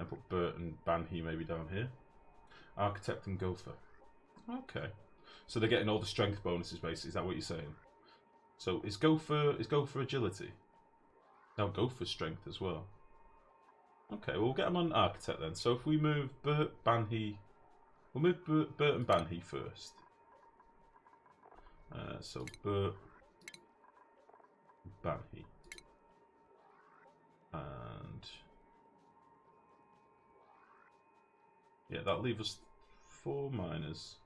And put Bert and Banhi maybe down here. Architect and Gopher. Okay. So they're getting all the strength bonuses basically, is that what you're saying? So is Gopher agility? No, Gopher strength as well. Okay, well, we'll get them on Architect then. So if we move Bert, Banhi... We'll move Bert and Banhi first. So Bert... Banhi. And... yeah, that'll leave us 4 miners.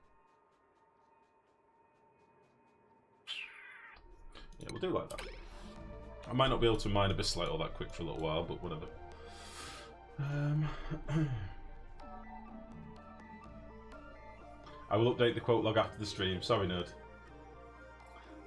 Yeah, we'll do it like that. I might not be able to mine Abyssite all that quick for a little while, but whatever. I will update the quote log after the stream. Sorry, nerd.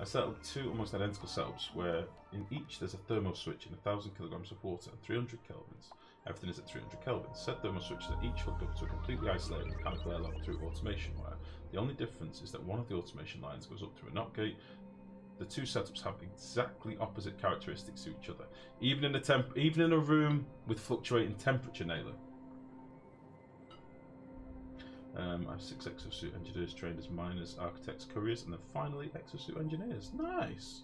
I settled 2 almost identical setups where in each there's a thermo switch in 1,000 kilograms of water and 300 kelvins. Everything is at 300 kelvins. Said thermo switches are each hooked up to a completely isolated mechanical airlock through automation wire. The only difference is that one of the automation lines goes up through a knock gate. The 2 setups have exactly opposite characteristics to each other. Even in a room with fluctuating temperature, Naylor. I have 6 exosuit engineers trained as miners, architects, couriers, and then finally exosuit engineers. Nice.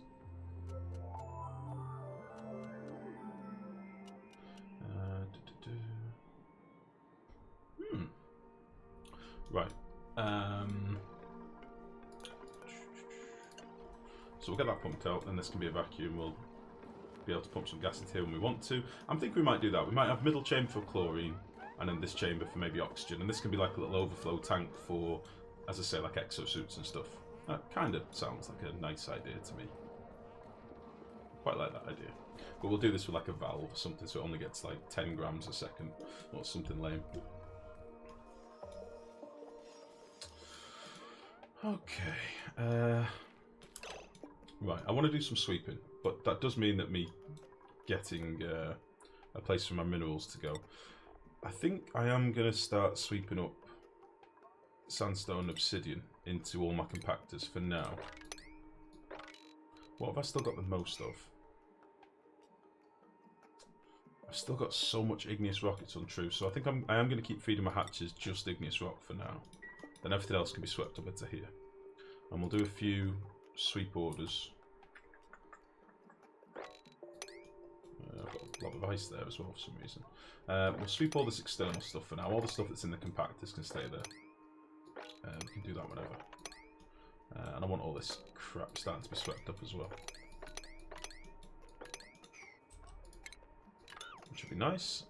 Right. So we'll get that pumped out, and this can be a vacuum. We'll be able to pump some gas into here when we want to. I'm thinking we might do that. We might have middle chamber for chlorine, and then this chamber for maybe oxygen. And this can be like a little overflow tank for, as I say, like exosuits and stuff. That kind of sounds like a nice idea to me. Quite like that idea. But we'll do this with like a valve or something, so it only gets like 10 grams a second, or something lame. Okay. Right, I want to do some sweeping, but that does mean that me getting a place for my minerals to go. I think I am going to start sweeping up sandstone and obsidian into all my compactors for now. What have I still got the most of? I've still got so much igneous rock, it's untrue, so I think I am going to keep feeding my hatches just igneous rock for now. Then everything else can be swept up into here. And we'll do a few sweep orders. I've got a lot of ice there as well for some reason. We'll sweep all this external stuff for now. All the stuff that's in the compactors can stay there. We can do that whenever. And I want all this crap starting to be swept up as well. Which would be nice.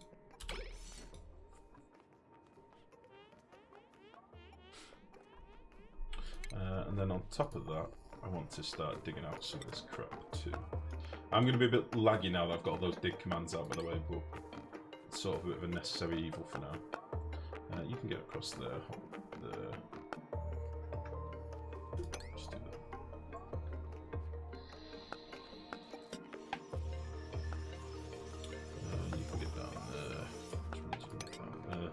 And then on top of that, I want to start digging out some of this crap too. I'm going to be a bit laggy now that I've got all those dig commands out by the way, but it's sort of a bit of a necessary evil for now. You can get across there. Just do that. You can get down there. Down there.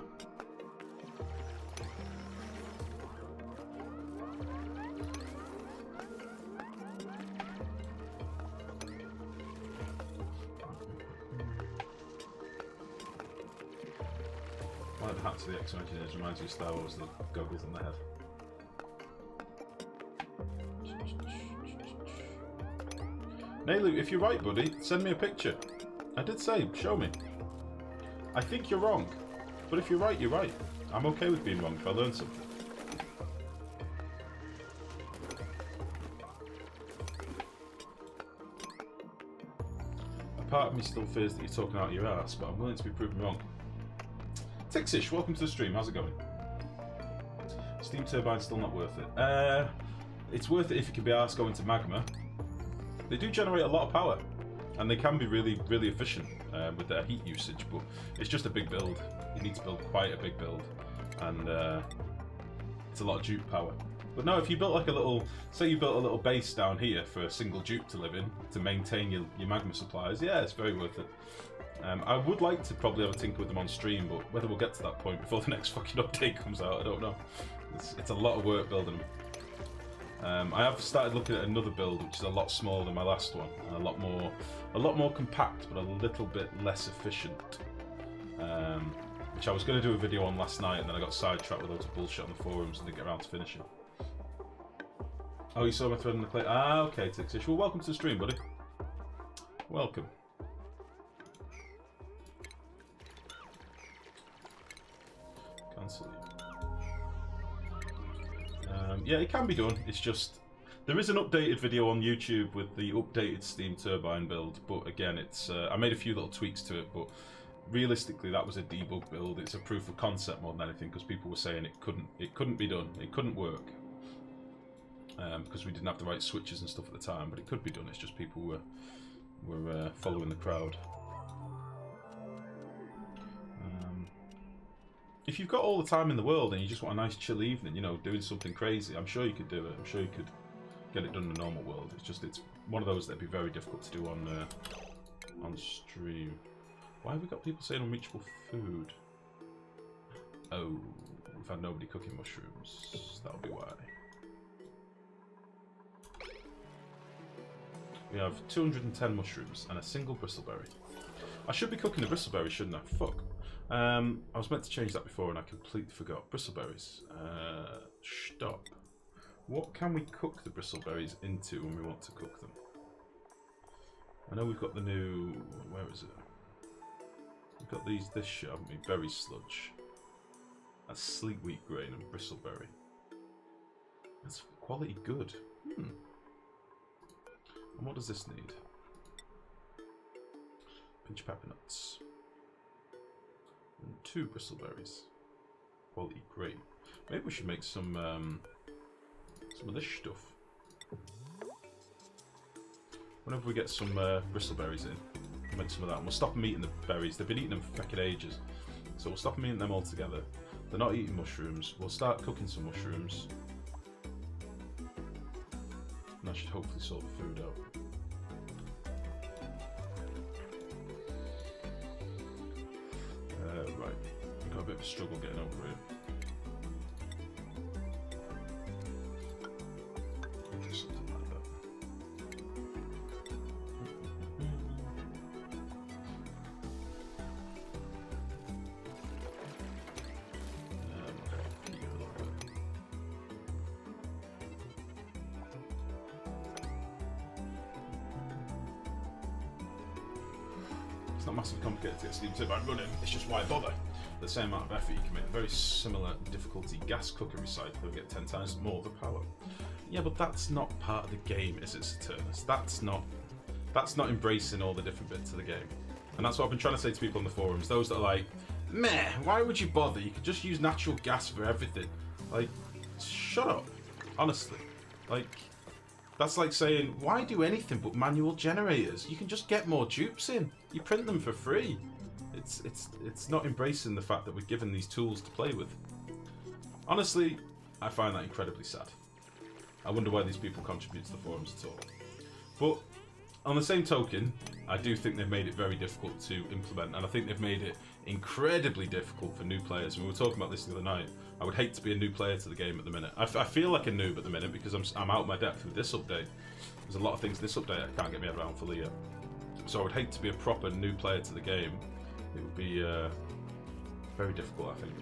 One of the hats of the Exo-Engineers reminds you of Star Wars, the goggles on the head. Naylu, if you're right, buddy, send me a picture. I did say, show me. I think you're wrong, but if you're right, you're right. I'm okay with being wrong if I learn something. A part of me still fears that you're talking out your ass, but I'm willing to be proven wrong. Tixish, welcome to the stream. How's it going? Steam turbine's still not worth it. It's worth it if you can be arsed going to magma. They do generate a lot of power, and they can be really, really efficient with their heat usage, but it's just a big build. You need to build quite a big build, and it's a lot of dupe power. But no, if you built like a little, say you built a little base down here for a single dupe to live in, to maintain your magma supplies, yeah, it's very worth it. I would like to probably have a tinker with them on stream, but whether we'll get to that point before the next fucking update comes out, I don't know. It's a lot of work building them. I have started looking at another build which is a lot smaller than my last one, and a lot more compact, but a little bit less efficient. which I was going to do a video on last night, and then I got sidetracked with loads of bullshit on the forums and didn't get around to finishing. Oh, you saw my thread in the plate? Ah, okay, Tixish. Well, welcome to the stream, buddy. Welcome. Cancel you. Yeah, it can be done. It's just there is an updated video on YouTube with the updated steam turbine build, but again, it's I made a few little tweaks to it, but realistically, that was a debug build. It's a proof of concept more than anything, because people were saying it couldn't be done, it couldn't work, because we didn't have the right switches and stuff at the time. But it could be done. It's just people were following the crowd. If you've got all the time in the world and you just want a nice chill evening, you know, doing something crazy, I'm sure you could do it. I'm sure you could get it done in the normal world. It's just, it's one of those that'd be very difficult to do on stream. Why have we got people saying unreachable food? Oh, we've had nobody cooking mushrooms. That'll be why. We have 210 mushrooms and a single bristleberry. I should be cooking the bristleberry, shouldn't I? Fuck. I was meant to change that before and I completely forgot. Bristleberries. Stop. What can we cook the bristleberries into when we want to cook them? I know we've got the new... Where is it? We've got this shit, haven't we? Berry sludge. That's sleek wheat grain and bristleberry. That's quality good. And what does this need? Pinch pepper nuts. And 2 bristleberries. Quality great. Maybe we should make some of this stuff. Whenever we get some bristleberries in, we'll make some of that. And we'll stop them eating the berries. They've been eating them for fucking ages. So we'll stop them eating them all together. They're not eating mushrooms. We'll start cooking some mushrooms. And that should hopefully sort the food out. Right, we've got a bit of a struggle getting over it. Just something like that. Okay, a little bit. It's not massively complicated to get steam turbine running, it's just why bother. The same amount of effort, you can make a very similar difficulty gas cooker recycler and get 10 times more the power. Yeah, but that's not part of the game, is it, Saturnus? That's not embracing all the different bits of the game. And that's what I've been trying to say to people on the forums, those that are like, meh, why would you bother? You could just use natural gas for everything. Like, shut up. Honestly. Like, that's like saying, why do anything but manual generators? You can just get more dupes in. You print them for free. It's not embracing the fact that we're given these tools to play with. Honestly, I find that incredibly sad. I wonder why these people contribute to the forums at all. But on the same token, I do think they've made it very difficult to implement, and I think they've made it incredibly difficult for new players. And we were talking about this the other night. I would hate to be a new player to the game at the minute. I feel like a noob at the minute because I'm out of my depth with this update. There's a lot of things in this update I can't get my head around fully yet. So I would hate to be a proper new player to the game. It would be very difficult, I think.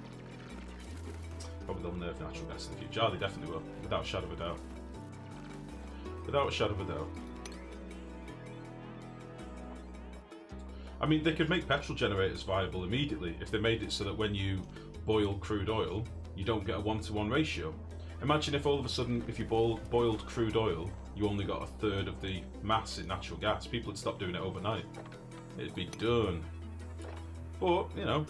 Probably they'll nerf natural gas in the future. Oh, they definitely will, without a shadow of a doubt. Without a shadow of a doubt. I mean, they could make petrol generators viable immediately if they made it so that when you boil crude oil, you don't get a 1-to-1 ratio. Imagine if all of a sudden, if you boiled crude oil, you only got 1/3 of the mass in natural gas. People would stop doing it overnight. It'd be done. But, you know,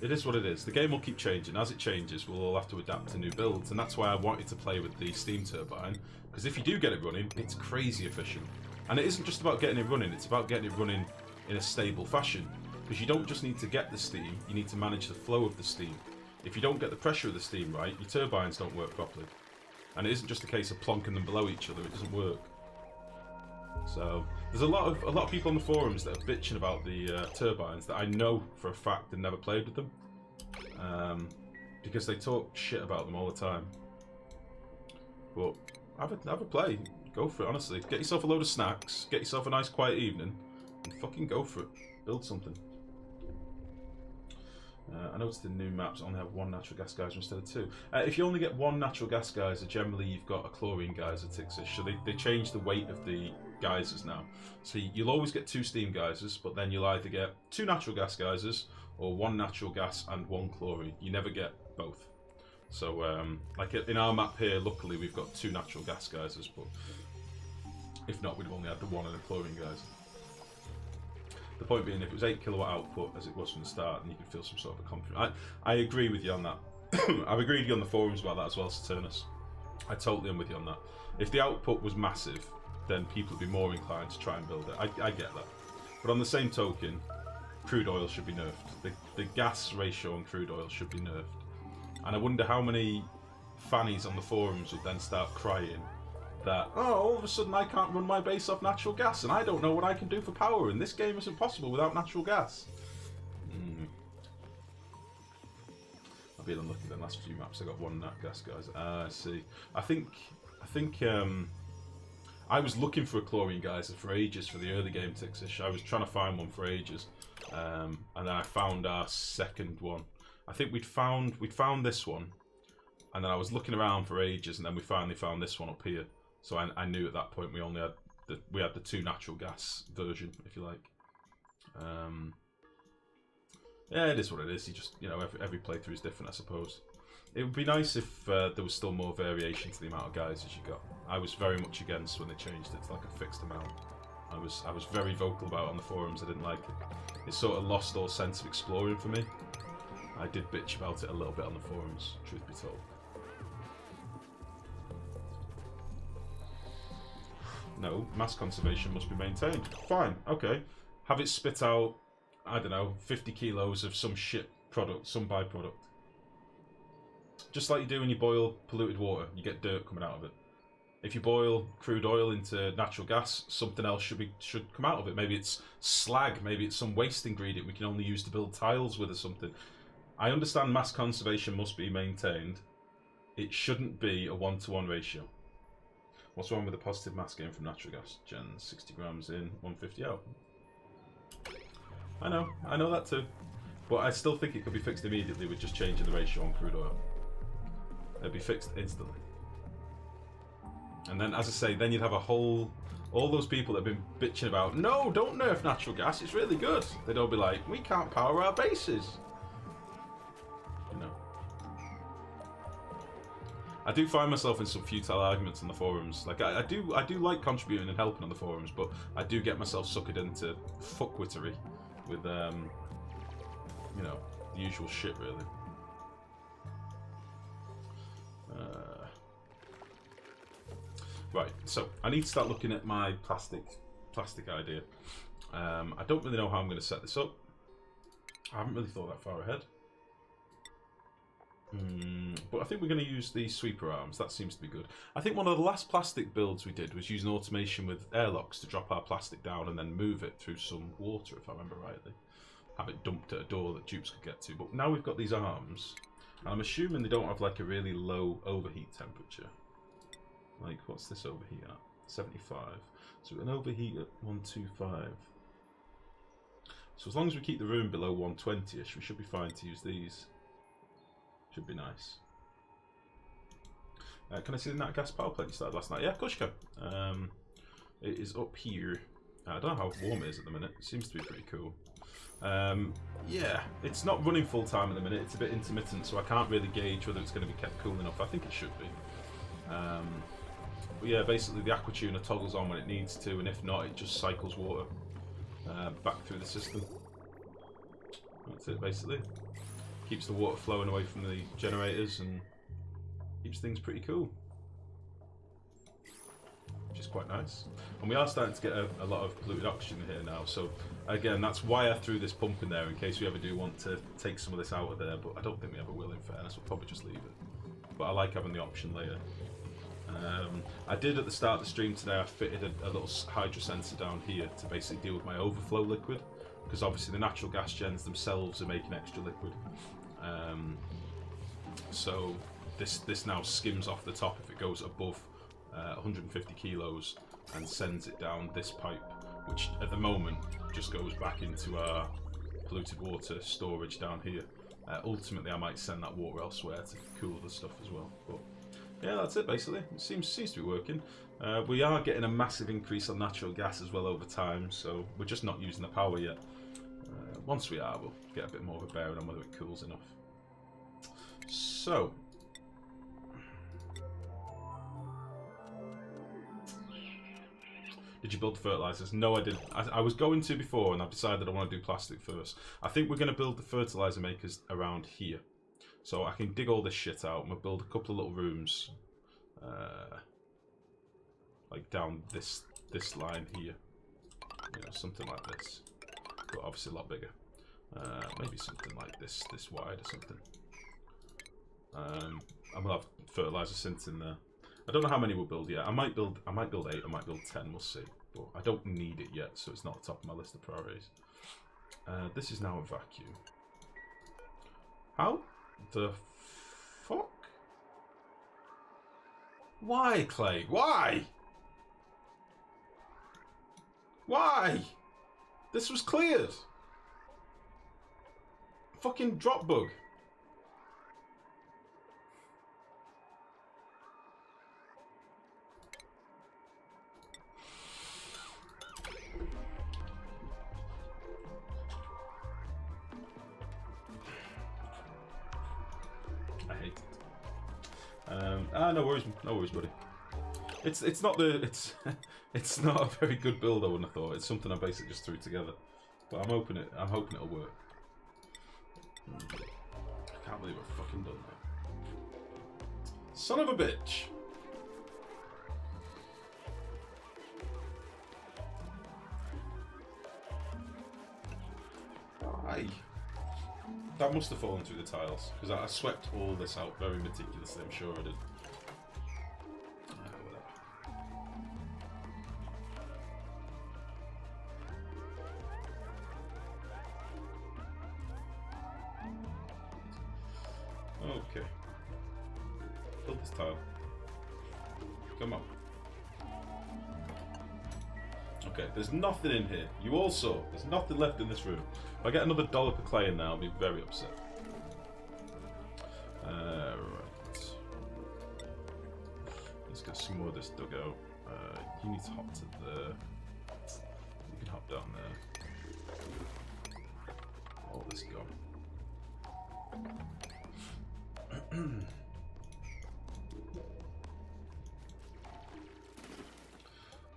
it is what it is. The game will keep changing. As it changes, we'll all have to adapt to new builds. And that's why I wanted to play with the steam turbine. Because if you do get it running, it's crazy efficient. And it isn't just about getting it running, it's about getting it running in a stable fashion. Because you don't just need to get the steam, you need to manage the flow of the steam. If you don't get the pressure of the steam right, your turbines don't work properly. And it isn't just a case of plonking them below each other, it doesn't work. So there's a lot of people on the forums that are bitching about the turbines that I know for a fact have never played with them, because they talk shit about them all the time. But have a play, go for it. Honestly, get yourself a load of snacks, get yourself a nice quiet evening, and fucking go for it. Build something. I noticed the new maps only have one natural gas geyser instead of two. If you only get one natural gas geyser, generally you've got a chlorine geyser, Tixish. So they changed the weight of the geysers now. So you'll always get two steam geysers, but then you'll either get two natural gas geysers or one natural gas and one chlorine. You never get both. So like in our map here, luckily we've got two natural gas geysers, but if not, we'd have only had the one and a chlorine geyser. The point being, if it was 8 kilowatt output as it was from the start, then you could feel some sort of a confidence. I agree with you on that. I've agreed with you on the forums about that as well, Saturnus. I totally am with you on that. If the output was massive, then people would be more inclined to try and build it. I get that. But on the same token, crude oil should be nerfed. The gas ratio on crude oil should be nerfed. And I wonder how many fannies on the forums would then start crying that, oh, all of a sudden I can't run my base off natural gas and I don't know what I can do for power and this game isn't possible without natural gas. I've been unlucky the last few maps. I got one nat gas, guys. I see. I think I was looking for a chlorine geyser for ages for the early game, Tixish. I was trying to find one for ages, and then I found our second one. I think we'd found this one, and then I was looking around for ages, and then we finally found this one up here. So I knew at that point we only had the two natural gas version, if you like. Yeah, it is what it is. You just, you know, every playthrough is different, I suppose. It would be nice if there was still more variation to the amount of geysers you got. I was very much against when they changed it to like a fixed amount. I was very vocal about it on the forums. I didn't like it. It sort of lost all sense of exploring for me. I did bitch about it a little bit on the forums, truth be told. No, mass conservation must be maintained. Fine, okay. Have it spit out, I don't know, 50 kilos of some shit product, some byproduct. Just like you do when you boil polluted water, you get dirt coming out of it. If you boil crude oil into natural gas, something else should come out of it. Maybe it's slag, maybe it's some waste ingredient we can only use to build tiles with or something. I understand mass conservation must be maintained. It shouldn't be a 1-to-1 ratio. What's wrong with the positive mass gain from natural gas? Gen 60 grams in, 150 out. I know that too. But I still think it could be fixed immediately with just changing the ratio on crude oil. It'd be fixed instantly. And then, as I say, then you'd have all those people that have been bitching about, no, don't nerf natural gas, it's really good. They'd all be like, we can't power our bases. You know. I do find myself in some futile arguments on the forums. Like I do like contributing and helping on the forums, but I do get myself suckered into fuckwittery with you know, the usual shit really. Right, so I need to start looking at my plastic idea. I don't really know how I'm going to set this up. I haven't really thought that far ahead. But I think we're going to use the sweeper arms. That seems to be good. I think one of the last plastic builds we did was using automation with airlocks to drop our plastic down and then move it through some water, if I remember rightly. Have it dumped at a door that dupes could get to. But now we've got these arms, and I'm assuming they don't have like a really low overheat temperature. Like, what's this overheat at? 75. So an overheat at 125. So as long as we keep the room below 120-ish, we should be fine to use these. Should be nice. Can I see the nat gas power plant you started last night? Yeah, of course you can. It is up here. I don't know how warm it is at the minute. It seems to be pretty cool. Yeah, it's not running full time at the minute. It's a bit intermittent, so I can't really gauge whether it's going to be kept cool enough. I think it should be. But yeah, basically the aqua tuner toggles on when it needs to, and if not, it just cycles water back through the system. That's it, basically. Keeps the water flowing away from the generators and keeps things pretty cool, which is quite nice. And we are starting to get a lot of polluted oxygen here now, so again, that's why I threw this pump in there, in case we ever do want to take some of this out of there, but I don't think we ever will, in fairness. We'll probably just leave it. But I like having the option later. I did at the start of the stream today, I fitted a little hydro sensor down here to basically deal with my overflow liquid, because obviously the natural gas gens themselves are making extra liquid. So this now skims off the top if it goes above 150 kilos and sends it down this pipe, which at the moment just goes back into our polluted water storage down here. Ultimately, I might send that water elsewhere to cool the stuff as well. But yeah, that's it basically. It seems to be working. We are getting a massive increase on natural gas as well over time, so we're just not using the power yet. Once we are, we'll get a bit more of a bearing on whether it cools enough. So, did you build the fertilizers? No, I didn't. I was going to before, and I've decided I want to do plastic first. I think we're going to build the fertilizer makers around here. So I can dig all this shit out, and we'll build a couple of little rooms. Like down this line here. You know, something like this. But obviously a lot bigger. Maybe something like this wide or something. And we'll have fertilizer sinks in there. I don't know how many we'll build yet. I might build 8, I might build 10, we'll see. But I don't need it yet, so it's not at the top of my list of priorities. This is now a vacuum. How the fuck? Why, Clay? Why? Why? This was cleared. Fucking drop bug. I hate it. No worries, buddy. It's not it's not a very good build, I wouldn't have thought. It's something I basically just threw together, but I'm hoping it'll work. I can't believe I've fucking done that. Son of a bitch. Why? That must have fallen through the tiles, because I swept all this out very meticulously, I'm sure I did. Okay. Build this tile. Come on. Okay, there's nothing in here. You all saw. There's nothing left in this room. If I get another $1 per clay in there, I'll be very upset. Right. Let's get some more of this dug out. You need to hop to there. You can hop down there. All this gone.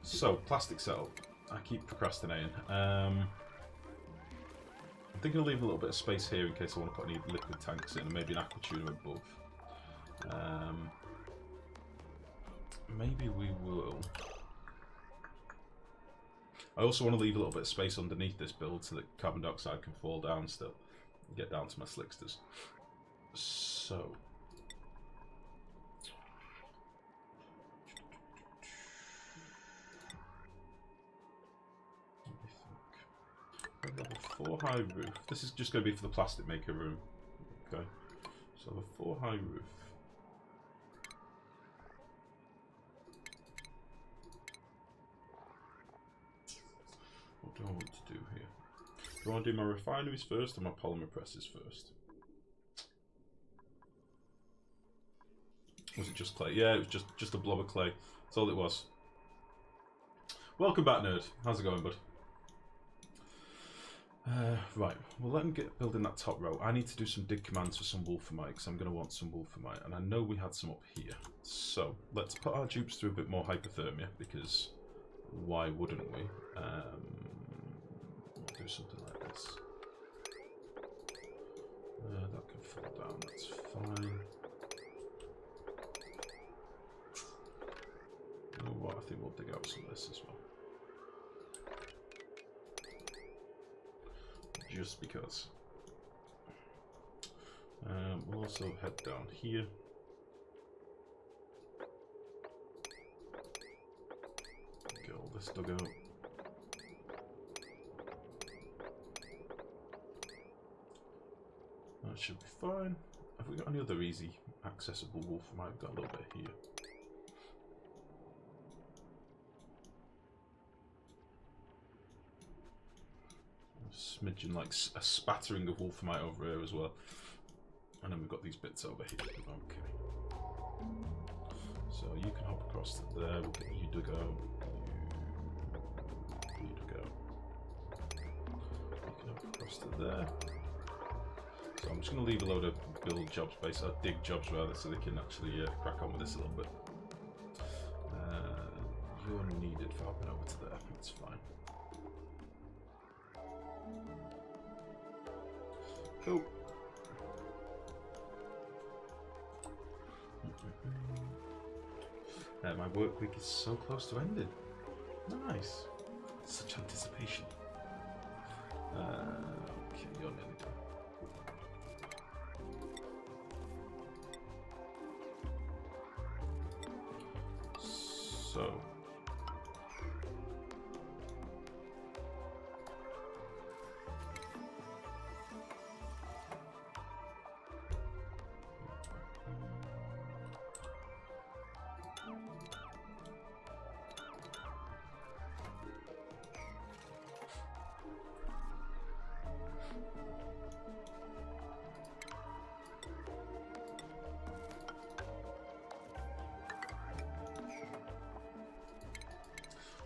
So, plastic setup. I keep procrastinating. I'm thinking of leaving a little bit of space here in case I want to put any liquid tanks in, and maybe an aqua tuner above. Maybe we will. I also want to leave a little bit of space underneath this build so that carbon dioxide can fall down still and get down to my slicksters. So. Level 4 high roof. This is just going to be for the plastic maker room. Okay. So the 4 high roof. What do I want to do here? Do I want to do my refineries first or my polymer presses first? Was it just clay? Yeah, it was just a blob of clay. That's all it was. Welcome back, nerd. How's it going, bud? Right, well let me get building that top row. I need to do some dig commands for some wolframite because I'm going to want some wolframite, and I know we had some up here. So let's put our dupes through a bit more hypothermia because why wouldn't we? We'll do something like this. That can fall down, that's fine. You know what, I think we'll dig out some of this as well. Just because. We'll also head down here. Get all this dug out. That should be fine. Have we got any other easy accessible wolframite? I've got a little bit here. Smidgen, like a spattering of wolframite over here as well. And then we've got these bits over here. Okay. So you can hop across to there. We'll get you to go. You to go. You can hop across to there. So I'm just going to leave a load of build jobs, basically, dig jobs rather, so they can actually crack on with this a little bit. You're needed for hopping over to there. That's fine. Cool. My work week is so close to ending. Nice. Such anticipation. Okay, you're nearly done. So.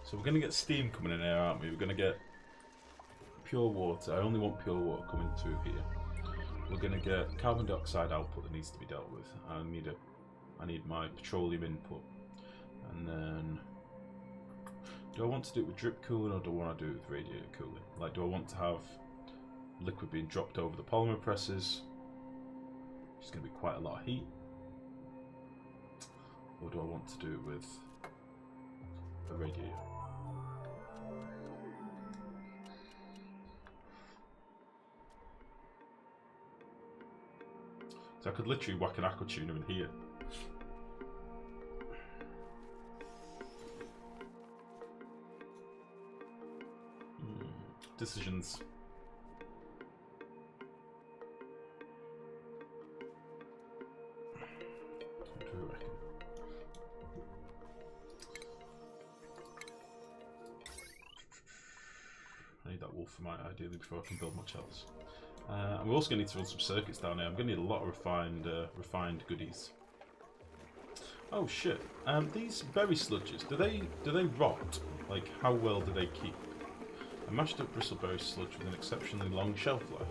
So we're going to get steam coming in here, aren't we? We're going to get pure water. I only want pure water coming through here. We're going to get carbon dioxide output that needs to be dealt with. I need my petroleum input. And then, do I want to do it with drip cooling or do I want to do it with radiator cooling? Like, do I want to have liquid being dropped over the polymer presses, which is going to be quite a lot of heat? Or do I want to do it with a radiator? So I could literally whack an aqua tuner in here. Decisions. What do you reckon? I need that wool for mine ideally before I can build much else. I'm also going to need to run some circuits down here. I'm going to need a lot of refined goodies. Oh shit! These berry sludges, do they rot? Like, how well do they keep? A mashed up bristleberry sludge with an exceptionally long shelf life.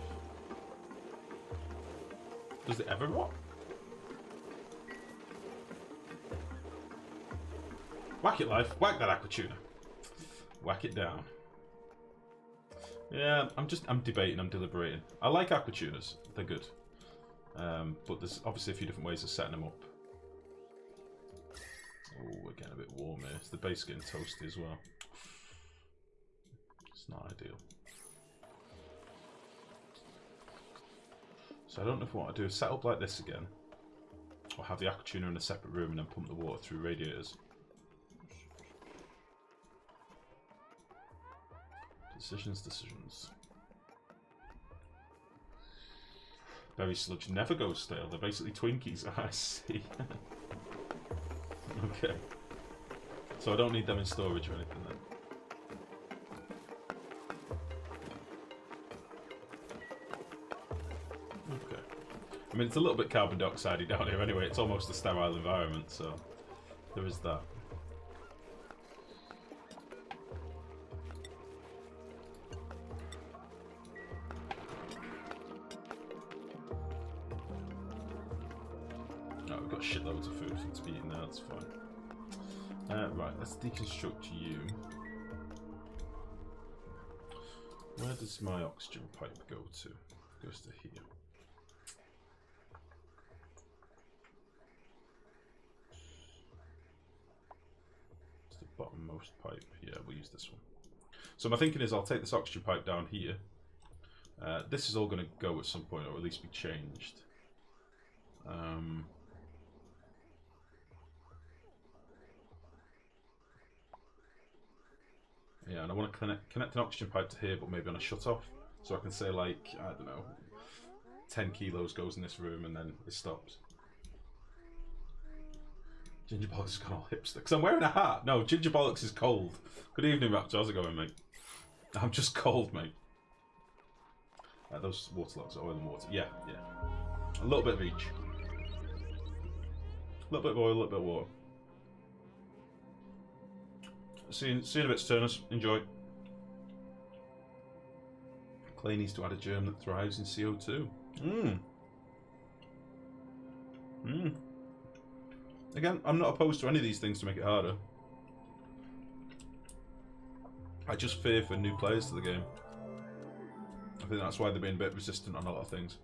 Does it ever rot? Whack it, life! Whack that aqua tuna! Whack it down. Yeah, I'm debating, I'm deliberating. I like aqua tunas, they're good. But there's obviously a few different ways of setting them up. Oh, we're getting a bit warm here. It's the base getting toasty as well. It's not ideal. So I don't know if I want to do a setup like this again, or have the aqua tuna in a separate room and then pump the water through radiators. Decisions. Berry sludge never goes stale. They're basically Twinkies. I see. Okay. So I don't need them in storage or anything then. Okay. I mean, it's a little bit carbon dioxide-y down here anyway. It's almost a sterile environment, so there is that. Oh, we've got shitloads of food to be eaten there, that's fine. Right, let's deconstruct you. Where does my oxygen pipe go to? It goes to here. It's the bottommost pipe. Yeah, we'll use this one. So my thinking is I'll take this oxygen pipe down here. This is all going to go at some point, or at least be changed. Yeah, and I want to connect an oxygen pipe to here, but maybe on a shut-off. So I can say, like, I don't know, 10 kilos goes in this room and then it stops. Ginger Bollocks has gone all hipster. Because I'm wearing a hat. No, Ginger Bollocks is cold. Good evening, Raptor. How's it going, mate? I'm just cold, mate. Those water logs are oil and water. Yeah, yeah. A little bit of each. A little bit of oil, a little bit of water. See you in a bit, Turners. Enjoy. Clay needs to add a germ that thrives in CO2. Again, I'm not opposed to any of these things to make it harder. I just fear for new players to the game. I think that's why they're being a bit resistant on a lot of things.